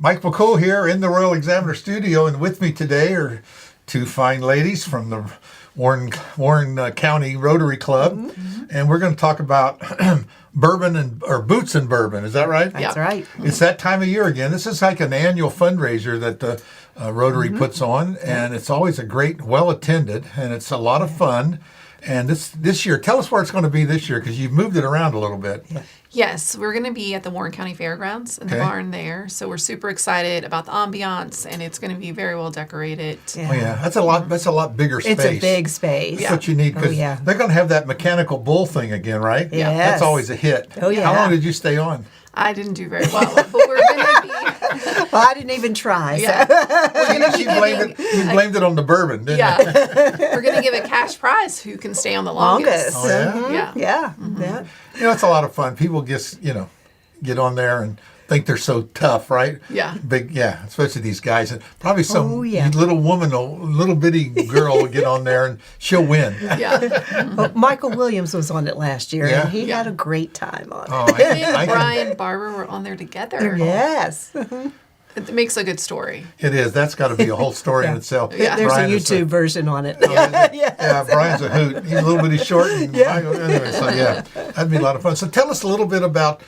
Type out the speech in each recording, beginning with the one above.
Mike McCool here in the Royal Examiner Studio, and with me today are two fine ladies from the Warren County Rotary Club, and we're going to talk about bourbon or boots and bourbon. Is that right? That's right. It's that time of year again. This is like an annual fundraiser that the Rotary puts on, and it's always a great, well attended, and it's a lot of fun. And this year, tell us where it's going to be this year, because you've moved it around a little bit. Yes, we're going to be at the Warren County Fairgrounds in the barn there. So we're super excited about the ambiance, and it's going to be very well decorated. Yeah. Oh yeah, that's a lot bigger space. It's a big space. That's what you need, because they're going to have that mechanical bull thing again, right? Yes. That's always a hit. Oh yeah. How long did you stay on? I didn't do very well, but we're going to be... Well, I didn't even try. Yeah. We're going to be You blamed it on the bourbon, didn't you? We're going to give a cash prize who can stay on the longest. Oh, yeah? Mm-hmm. Yeah. You know, it's a lot of fun. People just, get on there and think they're so tough, right? Yeah. Especially these guys. And probably some little bitty girl will get on there and she'll win. Yeah. Well, Michael Williams was on it last year, and he had a great time on it. Me and Brian Barber were on there together. Yes. It makes a good story. It is. That's got to be a whole story in itself. Yeah. There's Brian a YouTube version on it. Yeah, Brian's a hoot. He's a little bitty short. And anyway, so that'd be a lot of fun. So tell us a little bit about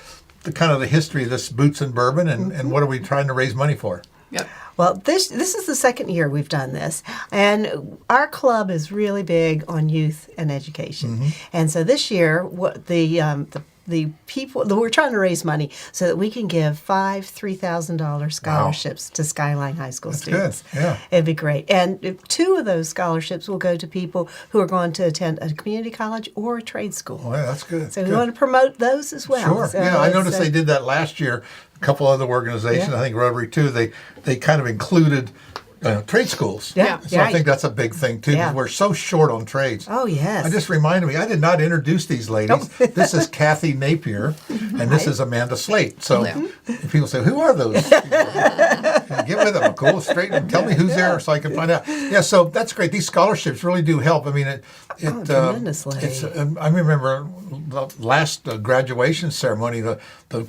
the history of this Boots and Bourbon, and what are we trying to raise money for? Yep. Well, this is the second year we've done this, and our club is really big on youth and education. And so this year, what the people we're trying to raise money so that we can give 5 $3,000 scholarships to Skyline High School students. Good. Yeah. It'd be great. And 2 of those scholarships will go to people who are going to attend a community college or a trade school. Oh, yeah, that's good. So we want to promote those as well. Sure. So I noticed they did that last year. A couple other organizations, I think Rotary too, they kind of included trade schools. Yeah. So I think that's a big thing too, because we're so short on trades. Oh, yes. I just reminded me, I did not introduce these ladies. This is Kathy Napier, and this is Amanda Slate. So people say, who are those people? Get with them, cool. Straighten them. Tell me who's there so I can find out. Yeah, so that's great. These scholarships really do help. I mean, tremendously. I remember the last graduation ceremony, the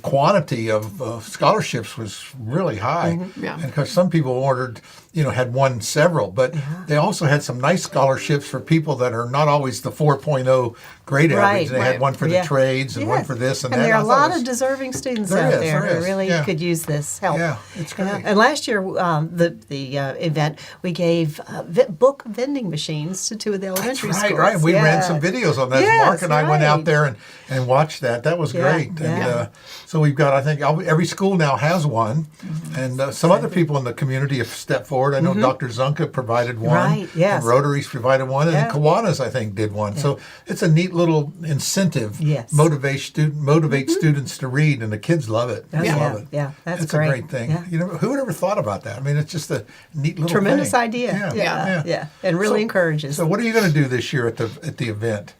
quantity of scholarships was really high. Yeah. And because some people ordered, had won several, but they also had some nice scholarships for people that are not always the 4.0 grade average. They had one for the trades and one for this and that. And there are a lot of deserving students out there who really could use this help. Yeah, it's great. And last year, the event, we gave book vending machines to 2 of the elementary schools. Right. We ran some videos on that. Yes, Mark and I went out there and watched that. That was great. And so we've got, I think, every school now has one. And some other people in the community have stepped forward. I know Dr. Zunka provided one. Right, yes. And Rotary's provided one. And Kiwanis, I think, did one. So it's a neat little incentive. Yes. Motivate students to read, and the kids love it. They love it. Yeah, that's great. It's a great thing. Yeah. Who would ever thought about that? I mean, it's just a neat little Tremendous thing. idea. Yeah. And really encourages. So what are you going to do this year at the event?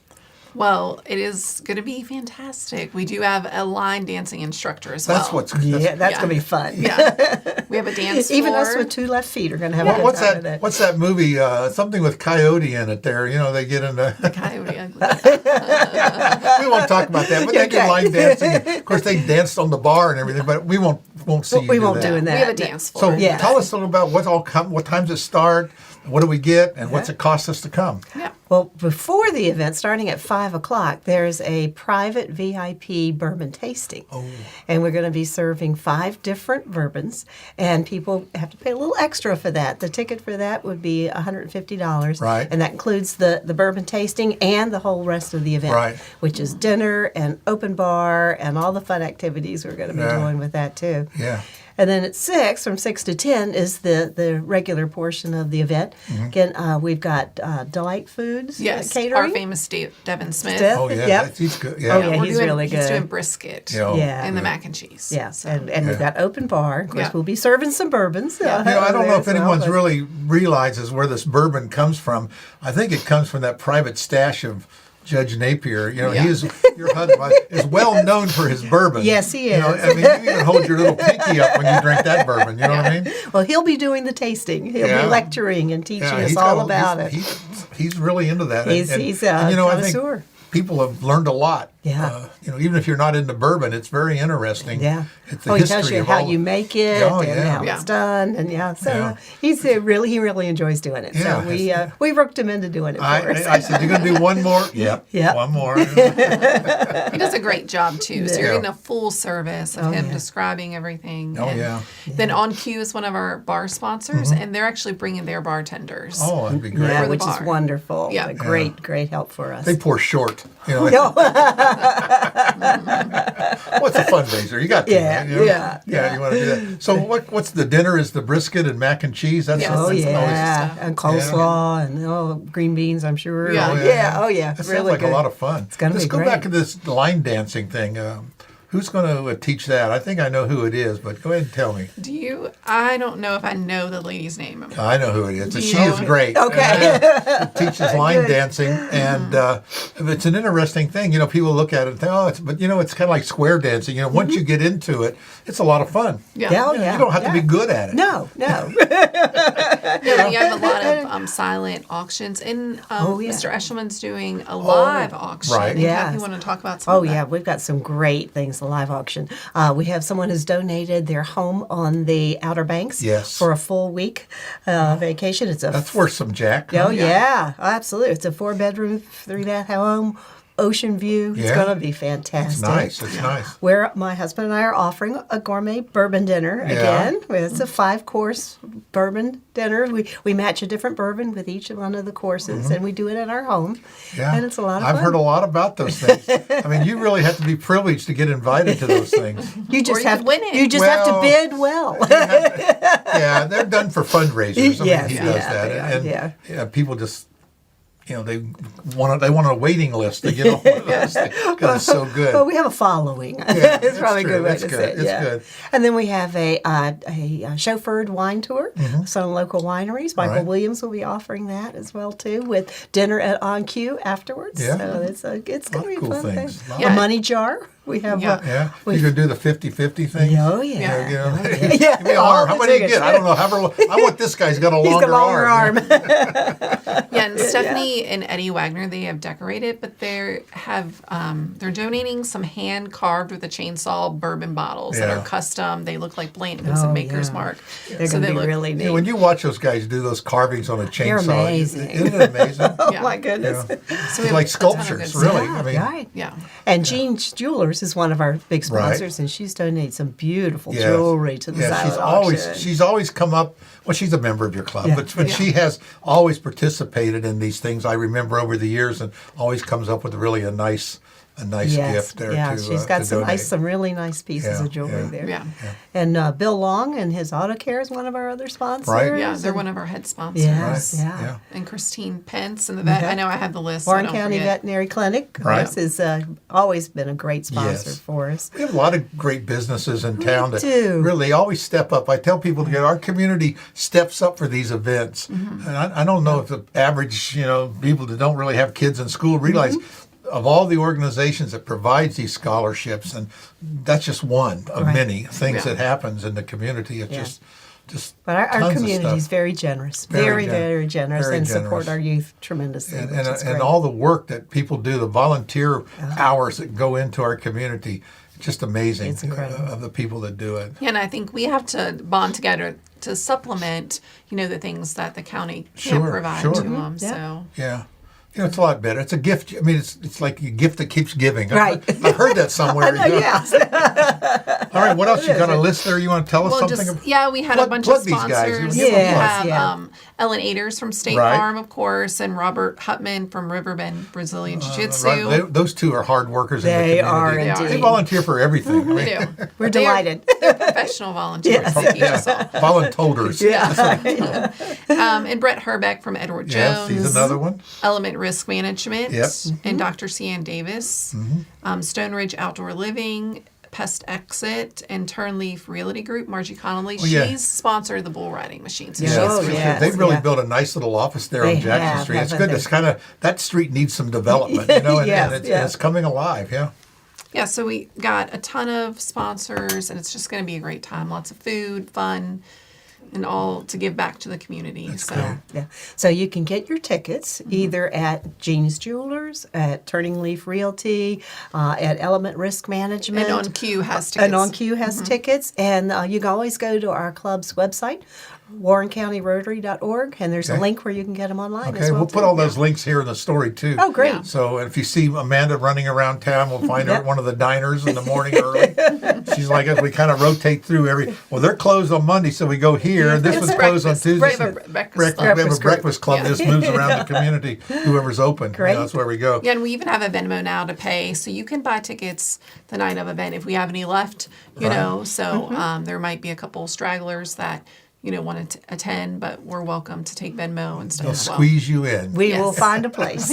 Well, it is going to be fantastic. We do have a line dancing instructor as well. That's going to be fun. Yeah. We have a dance floor. Even us with 2 left feet are going to have a good time with it. What's that movie? Something with Coyote in it there. They get into... The Coyote Ugly. We won't talk about that, but they do line dancing. Of course, they danced on the bar and everything, but we won't see you we do won't that. do that. We have a dance floor. So tell us a little about what times it start, what do we get, and what's it cost us to come? Yeah. Well, before the event, starting at 5 o'clock, there's a private VIP bourbon tasting. Oh. And we're going to be serving 5 different bourbons, and people have to pay a little extra for that. The ticket for that would be $150. Right. And that includes the bourbon tasting and the whole rest of the event, which is dinner and open bar and all the fun activities we're going to be doing with that, too. Yeah. And then at 6, from 6 to 10, is the regular portion of the event. Again, we've got Delight Foods catering. Our famous Devin Smith. Oh, yeah. He's good. Yeah. Oh, yeah, he's really good. He's doing brisket and the mac and cheese. Yeah, and we've got open bar. Of course, we'll be serving some bourbons. I don't know if anyone's really realizes where this bourbon comes from. I think it comes from that private stash of Judge Napier. Your husband is well known for his bourbon. Yes, he is. You even hold your little pinky up when you drink that bourbon. You know what I mean? Well, he'll be doing the tasting. He'll be lecturing and teaching us all about it. He's really into that. He's a connoisseur. I think people have learned a lot Yeah. Even if you're not into bourbon, it's very interesting. Yeah. It's the He tells history you of how all- you make it Oh, and yeah. how Yeah. it's done, and so Yeah. he really enjoys doing it. Yeah, So we roped him into doing it for us. I said, you're going to do one more? Yep. Yep. One more. He does a great job too. So you're Yeah. getting a full service of him yeah. describing everything. Oh, And yeah. Then On Cue is one of our bar sponsors, and they're actually bringing their bartenders. Oh, that'd be great. Yeah, For the which is bar. wonderful. Yeah. A great help for us. They pour short. No. What's a fundraiser? You got to. Yeah, right? You yeah. You want to do that. So what's the dinner? Is the brisket and mac and cheese? That's Yes. Oh That's yeah, stuff. and coleslaw and green beans. I'm sure. Yeah. Oh, Oh, yeah. Oh yeah. That really sounds like good. a lot of fun. It's gonna Let's be go great. back to this line dancing thing. Who's going to teach that? I think I know who it is, but go ahead and tell me. Do you? I don't know if I know the lady's name. I know who it is. Do She you? is great. Okay. She teaches line Good. dancing, and it's an interesting thing. People look at it and think, oh, it's kind of like square dancing. Once you get into it, it's a lot of fun. Yeah. Yeah, oh, yeah. You don't have to be good at it. No. No, you have a lot of silent auctions, and Oh, yeah. Mr. Eshelman's doing a live auction. right. And Yes. Kathy, you want to talk about some Oh of that? yeah, we've got some great things. The live auction. We have someone who's donated their home on the Outer Banks. Yes. For a full week vacation. It's a That's worth some jack. Oh yeah, absolutely. It's a 4-bedroom, 3-bath home, ocean view. It's Yeah. going to be fantastic. It's nice. It's nice. Where my husband and I are offering a gourmet bourbon dinner again. It's a 5-course bourbon dinner. We match a different bourbon with each one of the courses, and we do it at our home. Yeah. And it's a lot of I've fun. heard a lot about those things. I mean, you really have to be privileged to get invited to those things. You just you have could win it. You just have to Well, bid well. Yeah, they're done for fundraisers. I mean, Yes, he yeah, does that. they are, And people just, they want a waiting list to get on one of those things because it's so good. Well, we have a following. Yeah, it's probably a true. good way It's to good. say it. It's Yeah. good. And then we have a chauffeured wine tour. Some local wineries. Michael Right. Williams will be offering that as well too, with dinner at On Cue afterwards. Yeah. So it's going to be a cool fun things. thing. Yeah. A money jar. We have. Yeah. Yeah, we- you could do the 50-50 thing. Oh yeah. Yeah. Yeah. Give me an All arm. the How many you tickets. get? I don't know. I want this guy's got a He's longer, got a longer arm. Yeah, and Stephanie and Eddie Wagner, they have decorated, but they're donating some hand carved with a chainsaw bourbon bottles that Yeah. are custom. They look like Blanton's Oh, and Maker's yeah. Mark. They're So going to they be look really neat. When you watch those guys do those carvings on a chainsaw, amazing. isn't it amazing? Oh Yeah. my goodness. So we It's have like a ton of good sculptures, stuff. really. Yeah, I mean, right. Yeah. And Jean's Jewelers is one of our big sponsors, and she's donated some beautiful Yes. jewelry to the silent auction. she's always come up. Well, she's a member of your club, Yeah. but she has always participated in these things. I remember over the years, and always comes up with really a nice gift there. Yeah, to, she's got to some donate. some really nice pieces Yeah, of jewelry yeah. there. Yeah. And Bill Long and his Auto Care is one of our other sponsors. Right. Yeah, they're And one of our head sponsors. Yes, Right. yeah. Yeah. And Christine Pence and the vet. I know I have the list. So I Warren don't County forget. Veterinary Clinic, of Right. course, has always been a great sponsor Yes. for us. We have a lot of great businesses in town that do. really always step up. I tell people that our community steps up for these events. Mm-hmm. And I don't know if the average, people that don't really have kids in school realize Mm-hmm. of all the organizations that provides these scholarships, and that's just one of Right. many things Yeah. that happens in the community. It's Yeah. just But our tons of community is stuff. very generous, Very very generous, very and generous. support our youth tremendously. and, which and, is and great. all the work that people do, the volunteer hours that go into our community, just amazing. It's incredible. Of the people that do it. Yeah, and I think we have to bond together to supplement, the things that the county can't Sure, provide sure. to them. Yeah. So Yeah. It's a lot better. It's a gift. I mean, it's like a gift that keeps giving. Right. I've heard that somewhere. Yes. All right. What else you got a list there? You want to tell us well, something? just we had a bunch plug of these guys. sponsors. Give them We a plug. have Yeah. Ellen Aders from State Right. Farm, of course, and Robert Hutman from Riverbend Brazilian Jiu-Jitsu. Right. Those two are hard workers in the They community. are They are. indeed. They volunteer for everything. I mean, They do. We're They are- delighted. They're professional volunteers. They teach us all. Voluntolders. And Brett Herbeck from Edward Yes, Jones. he's another one. Element Risk Management. Yep. And Dr. Cian Davis. Stone Ridge Outdoor Living. Pest Exit and Turnleaf Realty Group, Margie Connolly. Oh, yeah. She's sponsored the bull riding machine. So Yeah. she's Oh, really yes. They've really yeah. built a nice little office there They on Jackson have, Street. It's haven't good. they? It's kind of, that street needs some development, and Yes, it's, yeah. it's coming alive. Yeah. Yeah, so we got a ton of sponsors, and it's just going to be a great time. Lots of food, fun. and all to give back to the community. So Yeah. So you can get your tickets either at Jean's Jewelers, at Turning Leaf Realty, at Element Risk Management. and On Q has tickets. And On Q has tickets. And you can always go to our club's website, warrencounty.rotary.org, and there's a Okay. link where you can get them online Okay, as well. we'll put all those links here in the story too. Oh, great. Yeah. So if you see Amanda running around town, we'll find her at one of the diners in the morning early. She's like us. We kind of rotate through well, they're closed on Monday, so we go here, and this It's one's closed on breakfast. Tuesday. We have a breakfast We have a club. breakfast club Yeah. that just moves around the community, whoever's open. Great. That's where we go. Yeah, and we even have a Venmo now to pay, so you can buy tickets the night of event if we have any left. You Right. know, so there might be a couple stragglers that want to attend, but we're welcome to take Venmo and stuff They'll as well. squeeze you in. We Yes. will find a place.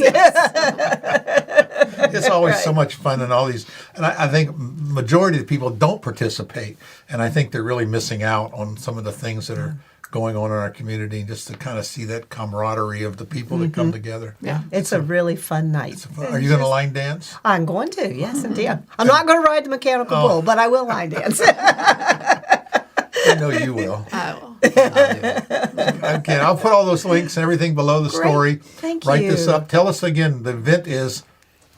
It's always so Right. much fun and all these, and I think majority of the people don't participate, and I think they're really missing out on some of the things that are going on in our community, just to kind of see that camaraderie of the people that come together. Yeah. It's a really fun night. Are you going to line dance? I'm going to, yes, indeed. I'm not going to ride the mechanical bull, but I will line dance. I know you will. Oh, Again, I'll put all those links and everything below the story. Thank Write this you. up. Tell us again. The event is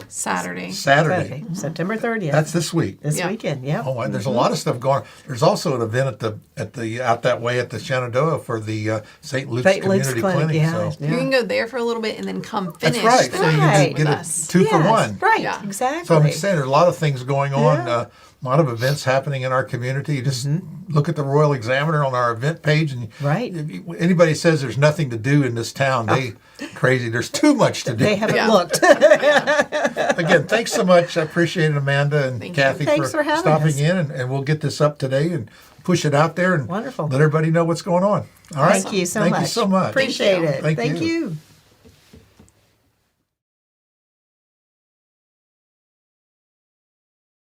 Saturday. Saturday. September 30th. That's this week. this Yeah. weekend, yeah. Oh, and there's a lot of stuff going on. There's also an event at the out that way at the Shenandoah for the St. Luke's St. Luke's Community Clinic, Clinic. yeah. So yeah. You can go there for a little bit and then come finish that's right. the So night you Right. can get with it us. 2 for Yes, 1. Right, Yeah. exactly. So I'm saying there's a lot of things going on. Yeah. A lot of events happening in our community. You just look at the Royal Examiner on our event page, and Right. if anybody says there's nothing to do in this town, they crazy. There's too much to do. They haven't Yeah. looked. Again, thanks so much. I appreciate it, Amanda and Thank you. Kathy Thanks for having stopping us. in, and we'll get this up today and push it out there and Wonderful. let everybody know what's going on. All right. Thank you so Thank much. you so much. Appreciate you. it. Thank Thank you. you.